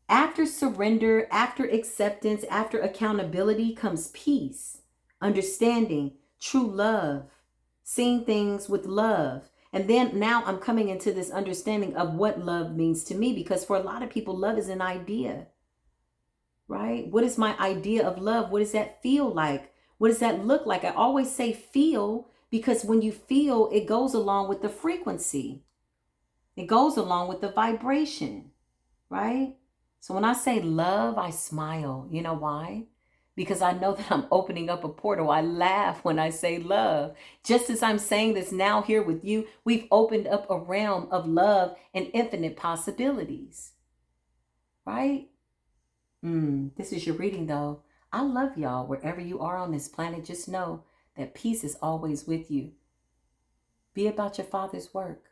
After surrender, after acceptance, after accountability comes peace, understanding, true love, seeing things with love. And then now I'm coming into this understanding of what love means to me, because for a lot of people, love is an idea, right? What is my idea of love? What does that feel like? What does that look like? I always say feel, because when you feel, it goes along with the frequency. It goes along with the vibration, right? So when I say love, I smile. You know why? Because I know that I'm opening up a portal. I laugh when I say love. Just as I'm saying this now here with you, we've opened up a realm of love and infinite possibilities, right? This is your reading, though. I love y'all. Wherever you are on this planet, just know that peace is always with you. Be about your Father's work.